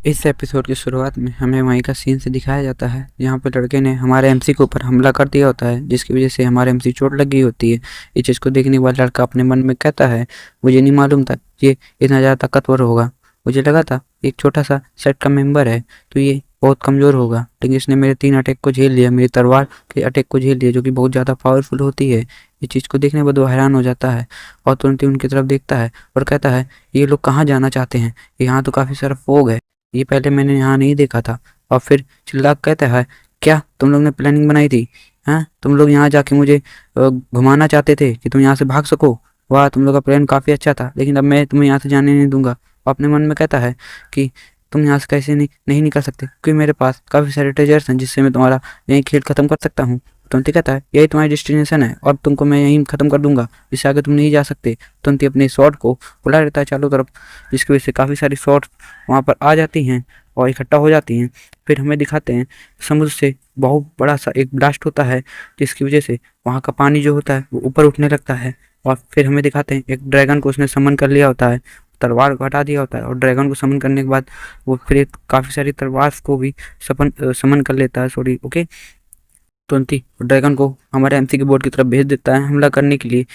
इस एपिसोड की शुरुआत में हमें वहीं का सीन से दिखाया जाता है जहाँ पे लड़के ने हमारे एमसी के ऊपर हमला कर दिया होता है, जिसकी वजह से हमारे एमसी चोट लगी होती है। इस चीज़ को देखने के बाद लड़का अपने मन में कहता है, मुझे नहीं मालूम था ये इतना ज़्यादा ताकतवर होगा। मुझे लगा था एक छोटा सा सेट का मेंबर है तो ये बहुत कमज़ोर होगा, लेकिन इसने मेरे 3 अटैक को झेल लिया, मेरी तलवार के अटैक को झेल लिया, जो कि बहुत ज़्यादा पावरफुल होती है। इस चीज़ को देखने के बाद वो हैरान हो जाता है और तुरंत ही उनकी तरफ देखता है और कहता है, ये लोग कहाँ जाना चाहते हैं? यहाँ तो काफ़ी सारा फोग है, ये पहले मैंने यहाँ नहीं देखा था। और फिर चिल्ला कहता है, क्या तुम लोग ने प्लानिंग बनाई थी? हाँ, तुम लोग यहाँ जाके मुझे घुमाना चाहते थे कि तुम यहाँ से भाग सको। वाह, तुम लोग का प्लान काफ़ी अच्छा था, लेकिन अब मैं तुम्हें यहाँ से जाने नहीं दूंगा। अपने मन में कहता है कि तुम यहाँ से कैसे नहीं निकल सकते, क्योंकि मेरे पास काफ़ी सारे ट्रेजर्स हैं जिससे मैं तुम्हारा यही खेल ख़त्म कर सकता हूँ। तुरंत ही कहता है, यही तुम्हारी डेस्टिनेशन है और तुमको मैं यहीं ख़त्म कर दूंगा, इससे आगे तुम नहीं जा सकते। तुरंत ही अपने स्वॉर्ड को फुला देता है चारों तरफ, जिसकी वजह से काफ़ी सारी स्वॉर्ड वहाँ पर आ जाती हैं और इकट्ठा हो जाती हैं। फिर हमें दिखाते हैं समुद्र से बहुत बड़ा सा एक ब्लास्ट होता है, जिसकी वजह से वहाँ का पानी जो होता है वो ऊपर उठने लगता है। और फिर हमें दिखाते हैं एक ड्रैगन को उसने समन कर लिया होता है, तलवार को हटा दिया होता है, और ड्रैगन को समन करने के बाद वो फिर काफ़ी सारी तलवार को भी समन कर लेता है। Sorry, okay. तुरंत ही ड्रैगन को हमारे एमसी के बोर्ड की तरफ भेज देता है हमला करने के लिए,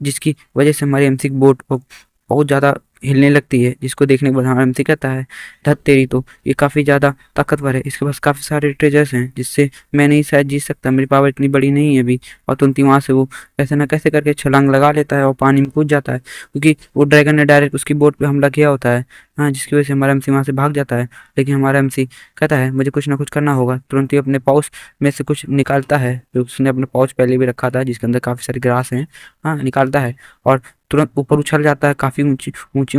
जिसकी वजह से हमारी एमसी की बोट बहुत ज़्यादा हिलने लगती है। जिसको देखने के बाद हमारा एमसी कहता है, धत तेरी, तो ये काफ़ी ज़्यादा ताकतवर है, इसके पास काफ़ी सारे ट्रेजर्स हैं जिससे मैं नहीं शायद जीत सकता, मेरी पावर इतनी बड़ी नहीं है अभी। और तुरंत ही वहाँ से वो कैसे ना कैसे करके छलांग लगा लेता है और पानी में कूद जाता है, क्योंकि वो ड्रैगन ने डायरेक्ट उसकी बोट पर हमला किया होता है। हाँ, जिसकी वजह से हमारा एमसी वहाँ से भाग जाता है। लेकिन हमारा एमसी कहता है, मुझे कुछ ना कुछ करना होगा। तुरंत ही अपने पाउच में से कुछ निकालता है, जो उसने अपने पाउच पहले भी रखा था, जिसके अंदर काफ़ी सारी ग्रास हैं। हाँ, निकालता है और तुरंत ऊपर उछल जाता है, काफ़ी ऊँची ऊँची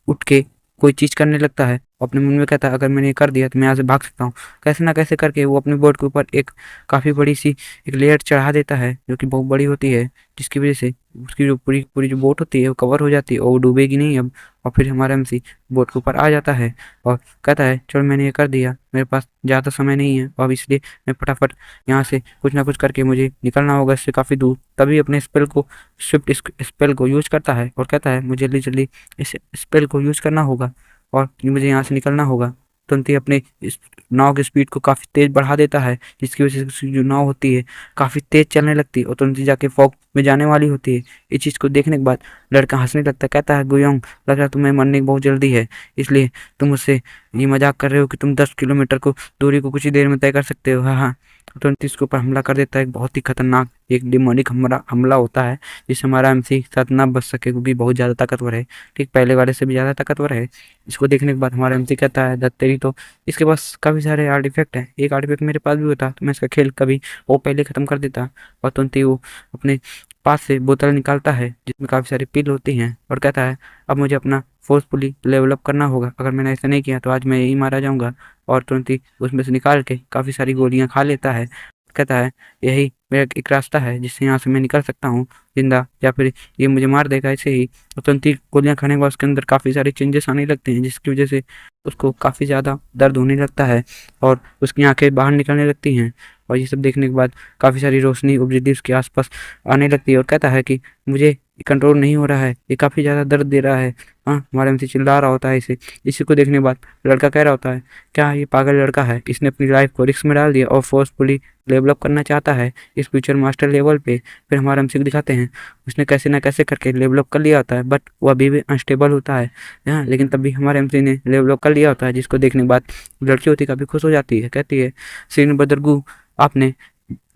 उठ के कोई चीज़ करने लगता है। अपने मन में कहता है, अगर मैंने ये कर दिया तो मैं यहाँ से भाग सकता हूँ। कैसे ना कैसे करके वो अपने बोर्ड के ऊपर एक काफ़ी बड़ी सी एक लेयर चढ़ा देता है, जो कि बहुत बड़ी होती है, जिसकी वजह से उसकी जो पूरी पूरी जो बोट होती है वो कवर हो जाती है और वो डूबेगी नहीं अब। और फिर हमारा एमसी बोट के ऊपर आ जाता है और कहता है, चलो मैंने ये कर दिया, मेरे पास ज़्यादा समय नहीं है अब, इसलिए मैं फटाफट यहाँ से कुछ ना कुछ करके मुझे निकलना होगा इससे काफ़ी दूर। तभी अपने स्पेल को स्विफ्ट स्पेल को यूज करता है और कहता है, मुझे जल्दी जल्दी इस स्पेल को यूज करना होगा और मुझे यहाँ से निकलना होगा। तुरंत ही अपने इस नाव की स्पीड को काफ़ी तेज़ बढ़ा देता है, जिसकी वजह से उसकी जो नाव होती है काफ़ी तेज़ चलने लगती है और तुरंत ही जाके फॉग में जाने वाली होती है। इस चीज़ को देखने के बाद लड़का हंसने लगता है, कहता है, गुयोंग, लग रहा है तुम्हें मरने की बहुत जल्दी है, इसलिए तुम मुझसे ये मजाक कर रहे हो कि तुम 10 किलोमीटर को दूरी को कुछ ही देर में तय कर सकते हो। हाँ हाँ। तुरंत ही इसके ऊपर हमला कर देता है, एक बहुत ही खतरनाक एक डिमोनिक हमला होता है, जिससे हमारा एमसी साथ ना बच सके, क्योंकि बहुत ज़्यादा ताकतवर है, ठीक पहले वाले से भी ज़्यादा ताकतवर है। इसको देखने के बाद हमारा एमसी कहता है, दत्तेरी, तो इसके पास काफ़ी सारे आर्टिफैक्ट हैं, एक आर्टिफैक्ट मेरे पास भी होता तो मैं इसका खेल कभी वो पहले ख़त्म कर देता। और तुरंत ही वो अपने पास से बोतल निकालता है जिसमें काफ़ी सारी पिल होती हैं और कहता है, अब मुझे अपना फोर्सफुली लेवल अप करना होगा, अगर मैंने ऐसा नहीं किया तो आज मैं यही मारा जाऊंगा। और तुरंत ही उसमें से निकाल के काफ़ी सारी गोलियां खा लेता है। कहता है, यही मेरा एक रास्ता है जिससे यहाँ से मैं निकल सकता हूँ जिंदा, या फिर ये मुझे मार देगा ऐसे ही। और तुरंत ही गोलियाँ खाने के बाद उसके अंदर काफ़ी सारे चेंजेस आने लगते हैं, जिसकी वजह से उसको काफ़ी ज़्यादा दर्द होने लगता है और उसकी आंखें बाहर निकलने लगती हैं। और ये सब देखने के बाद काफ़ी सारी रोशनी उपजती उसके आसपास आने लगती है और कहता है कि मुझे कंट्रोल नहीं हो रहा है, ये काफ़ी ज़्यादा दर्द दे रहा है। हाँ, हमारे एमसी चिल्ला रहा होता है इसे। इसी को देखने के बाद लड़का कह रहा होता है, क्या ये पागल लड़का है, इसने अपनी लाइफ को रिस्क में डाल दिया और फोर्सफुली डेवलप करना चाहता है इस फ्यूचर मास्टर लेवल पे। फिर हमारे एमसी को दिखाते हैं उसने कैसे ना कैसे करके डेवलप कर लिया होता है, बट वो अभी भी अनस्टेबल होता है। हाँ, लेकिन तब भी हमारे एमसी ने डेवलप कर लिया होता है, जिसको देखने के बाद लड़की होती काफ़ी खुश हो जाती है, कहती है, श्री बदरगू, आपने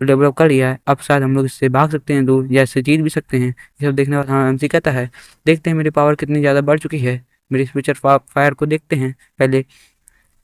डेवलप कर लिया है, अब शायद हम लोग इससे भाग सकते हैं दूर, या इससे जीत भी सकते हैं। ये सब देखने के बाद हाँ एमसी कहता है, देखते हैं मेरी पावर कितनी ज़्यादा बढ़ चुकी है, मेरी फ्यूचर फायर को देखते हैं पहले।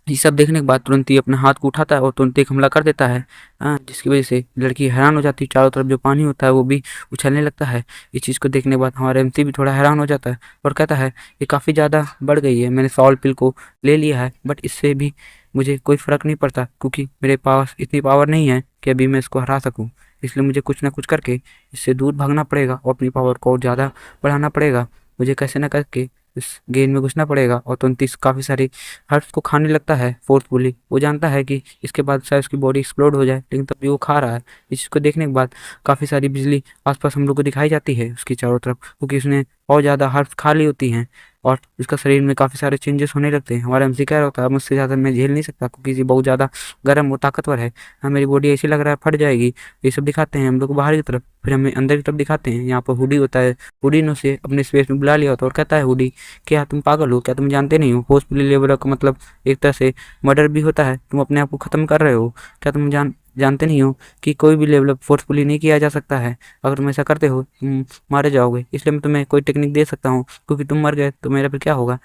ये सब देखने के बाद तुरंत ही अपने हाथ को उठाता है और तुरंत एक हमला कर देता है। जिसकी वजह से लड़की हैरान हो जाती है, चारों तरफ जो पानी होता है वो भी उछलने लगता है। इस चीज़ को देखने के बाद हमारा एमसी भी थोड़ा हैरान हो जाता है और कहता है, ये काफ़ी ज़्यादा बढ़ गई है, मैंने सॉल पिल को ले लिया है, बट इससे भी मुझे कोई फ़र्क नहीं पड़ता, क्योंकि मेरे पास इतनी पावर नहीं है कि अभी मैं इसको हरा सकूँ। इसलिए मुझे कुछ ना कुछ करके इससे दूर भागना पड़ेगा और अपनी पावर को और ज़्यादा बढ़ाना पड़ेगा। मुझे कैसे ना करके इस गेम में घुसना पड़ेगा। और 29 काफ़ी सारी हर्ट्स को खाने लगता है फोर्सफुली। वो जानता है कि इसके बाद शायद उसकी बॉडी एक्सप्लोड हो जाए, लेकिन तब भी वो खा रहा है। इस चीज़ को देखने के बाद काफ़ी सारी बिजली आसपास हम लोग को दिखाई जाती है उसकी चारों तरफ, क्योंकि उसने और ज़्यादा हर्ब्स खा ली होती हैं और उसका शरीर में काफ़ी सारे चेंजेस होने लगते हैं। हमारा एमसी कह रहा होता है मुझसे ज़्यादा मैं झेल नहीं सकता क्योंकि ये बहुत ज़्यादा गर्म और ताकतवर है। हाँ, मेरी बॉडी ऐसी लग रहा है फट जाएगी। ये सब दिखाते हैं हम लोग को बाहर की तरफ, फिर हमें अंदर की तरफ दिखाते हैं। यहाँ पर हुडी होता है, हुडी ने उसे अपने स्पेस में बुला लिया होता है और कहता है हुडी, क्या तुम पागल हो? क्या तुम जानते नहीं हो फोर्सफुली लेबर का मतलब एक तरह से मर्डर भी होता है? तुम अपने आप को ख़त्म कर रहे हो। क्या तुम जानते नहीं हो कि कोई भी लेवल अप फोर्सफुली नहीं किया जा सकता है? अगर तुम ऐसा करते हो तुम मारे जाओगे। इसलिए मैं तुम्हें कोई टेक्निक दे सकता हूँ, क्योंकि तुम मर गए तो मेरा फिर क्या होगा?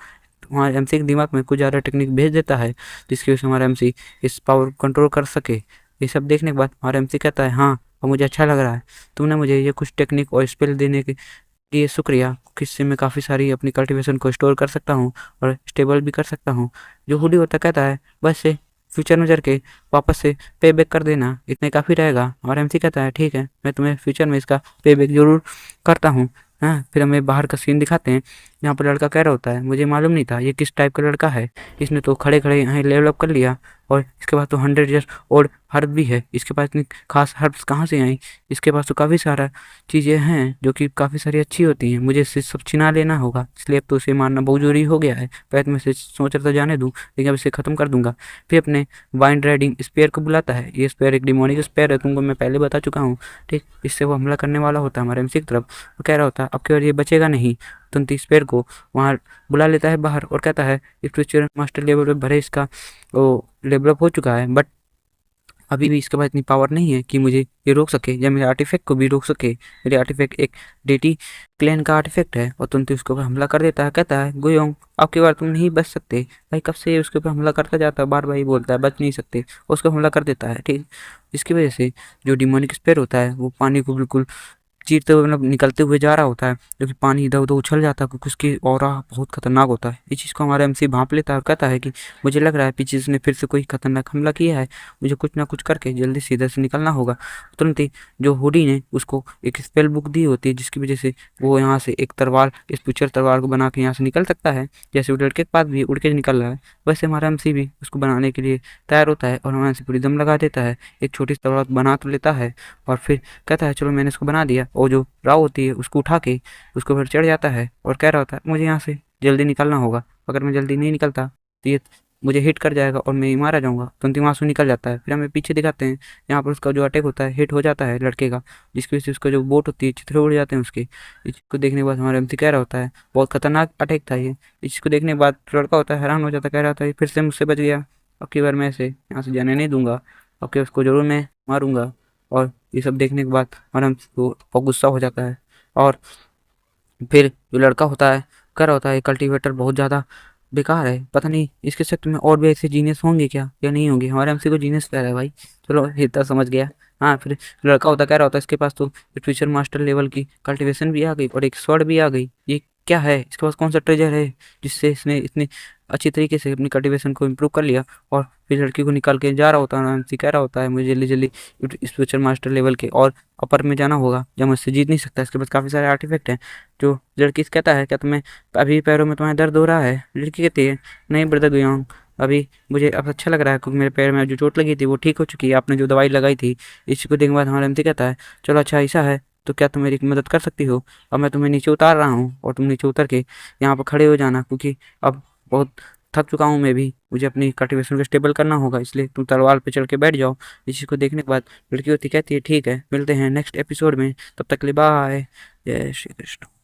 हमारे एमसी के दिमाग में कुछ ज़्यादा टेक्निक भेज देता है जिसकी वजह से हमारा एमसी इस पावर कंट्रोल कर सके। ये सब देखने के बाद हमारा एमसी कहता है हाँ, और मुझे अच्छा लग रहा है। तुमने मुझे ये कुछ टेक्निक और स्पेल देने के लिए शुक्रिया, किससे मैं काफ़ी सारी अपनी कल्टीवेशन को स्टोर कर सकता हूँ और स्टेबल भी कर सकता हूँ। जो हुडी होता कहता है बस से फ्यूचर में जर के वापस से पे बैक कर देना, इतने काफ़ी रहेगा। और एमसी कहता है ठीक है, मैं तुम्हें फ्यूचर में इसका पे बैक जरूर करता हूँ। हाँ, फिर हमें बाहर का सीन दिखाते हैं। यहाँ पर लड़का कह रहा होता है मुझे मालूम नहीं था ये किस टाइप का लड़का है। इसने तो खड़े खड़े यहाँ लेवल अप कर लिया और इसके पास तो 100 ईयर्स ओल्ड हर्ब भी है। इसके पास इतनी खास हर्ब्स कहाँ से आई? इसके पास तो काफ़ी सारा चीज़ें हैं जो कि काफ़ी सारी अच्छी होती हैं। मुझे इससे सब छिना लेना होगा, इसलिए अब तो उसे मारना बहुत जरूरी हो गया है। पहले तो मैं इसे सोच रहा था जाने दूँ, लेकिन अब इसे ख़त्म कर दूंगा। फिर अपने वाइंड राइडिंग स्पेयर को बुलाता है। ये स्पेयर एक डिमोनिक स्पेयर है, तुमको मैं पहले बता चुका हूँ। ठीक, इससे वो हमला करने वाला होता है हमारे एमसी की तरफ। वो कह रहा होता है अब की बार ये बचेगा नहीं। तुरंत स्पेयर को वहाँ बुला लेता है बाहर और कहता है इस फ्यूचर मास्टर लेवल पे भरे इसका वो लेवल अप हो चुका है, बट अभी भी इसके पास इतनी पावर नहीं है कि मुझे ये रोक सके या मेरे आर्टिफैक्ट को भी रोक सके। मेरे आर्टिफैक्ट एक डेटी क्लैन का आर्टिफैक्ट है। और तुरंत उसके ऊपर हमला कर देता है। कहता है गोयोंग, अब की बार तुम नहीं बच सकते। भाई कब से उसके ऊपर हमला करता जाता है, बार बार ही बोलता है बच नहीं सकते, उसको हमला कर देता है। ठीक, इसकी वजह से जो डिमोनिक स्पेयर होता है वो पानी को बिल्कुल चीरते हुए मतलब निकलते हुए जा रहा होता है, जो कि पानी इधर उधर उछल जाता है क्योंकि उसकी ऑरा बहुत खतरनाक होता है। इस चीज़ को हमारा एमसी भांप लेता है और कहता है कि मुझे लग रहा है पीछे से फिर से कोई खतरनाक हमला किया है। मुझे कुछ ना कुछ करके जल्दी से इधर से निकलना होगा। तुरंत ही जो हुडी ने उसको एक स्पेल बुक दी होती है जिसकी वजह से वो यहाँ से एक तलवार, इस फ्यूचर तलवार को बना के यहाँ से निकल सकता है। जैसे वो लड़के के पास भी उड़ के निकल रहा है, वैसे हमारा एमसी भी उसको बनाने के लिए तैयार होता है और हमारे से पूरी दम लगा देता है। एक छोटी सी तलवार बना तो लेता है और फिर कहता है चलो मैंने इसको बना दिया। और जो राव होती है उसको उठा के उसको फिर चढ़ जाता है और कह रहा होता है मुझे यहाँ से जल्दी निकलना होगा। अगर मैं जल्दी नहीं निकलता तो ये मुझे हिट कर जाएगा और मैं ही मारा जाऊंगा। तुरंत ही वहाँ से निकल जाता है। फिर हमें पीछे दिखाते हैं, यहाँ पर उसका जो अटैक होता है हिट हो जाता है लड़के का, जिसकी वजह से उसका जो बोट होती है चित्रे उड़ जाते हैं उसके। इसको देखने के बाद हमारे एमसी कह रहा होता है बहुत खतरनाक अटैक था ये। इसको देखने के बाद लड़का होता है हैरान हो जाता है, कह रहा होता है फिर से मुझसे बच गया। अब की बार मैं इसे यहाँ से जाने नहीं दूंगा, अब की उसको जरूर मैं मारूंगा। और ये सब देखने के बाद हमारा एमसी को बहुत गुस्सा हो जाता है। और फिर जो लड़का होता है कह रहा होता है कल्टीवेटर बहुत ज़्यादा बेकार है, पता नहीं इसके सेक्टर में और भी ऐसे जीनियस होंगे क्या या नहीं होंगे। हमारे एमसी को जीनियस कह रहा है भाई, चलो इतना समझ गया। हाँ, फिर लड़का होता कह रहा होता है इसके पास तो फ्यूचर मास्टर लेवल की कल्टीवेशन भी आ गई और एक स्वॉर्ड भी आ गई। ये क्या है, इसके पास कौन सा ट्रेजर है जिससे इसने इतनी अच्छी तरीके से अपनी कल्टीवेशन को इम्प्रूव कर लिया। और फिर लड़की को निकाल के जा रहा होता है, एमसी कह रहा होता है मुझे जल्दी जल्दी इस फ्यूचर मास्टर लेवल के और अपर में जाना होगा या मुझसे जीत नहीं सकता। इसके पास काफ़ी सारे आर्टिफैक्ट हैं। जो लड़की से कहता है क्या तुम्हें अभी पैरों में तुम्हें दर्द हो रहा है? लड़की कहती है नहीं ब्रदर गुयांग, अभी मुझे अब अच्छा लग रहा है क्योंकि मेरे पैर में जो चोट लगी थी वो ठीक हो चुकी है, आपने जो दवाई लगाई थी। इसी को देखने के बाद हमारा एमसी कहता है चलो अच्छा ऐसा है तो क्या तुम मेरी मदद कर सकती हो? अब मैं तुम्हें नीचे उतार रहा हूँ और तुम नीचे उतर के यहाँ पर खड़े हो जाना, क्योंकि अब बहुत थक चुका हूँ मैं भी, मुझे अपनी कल्टीवेशन को स्टेबल करना होगा, इसलिए तुम तलवार पे चढ़ के बैठ जाओ। इस चीज़ को देखने के बाद लड़की होती कहती है ठीक है मिलते हैं नेक्स्ट एपिसोड में, तब तक के लिए बाय। जय श्री कृष्ण।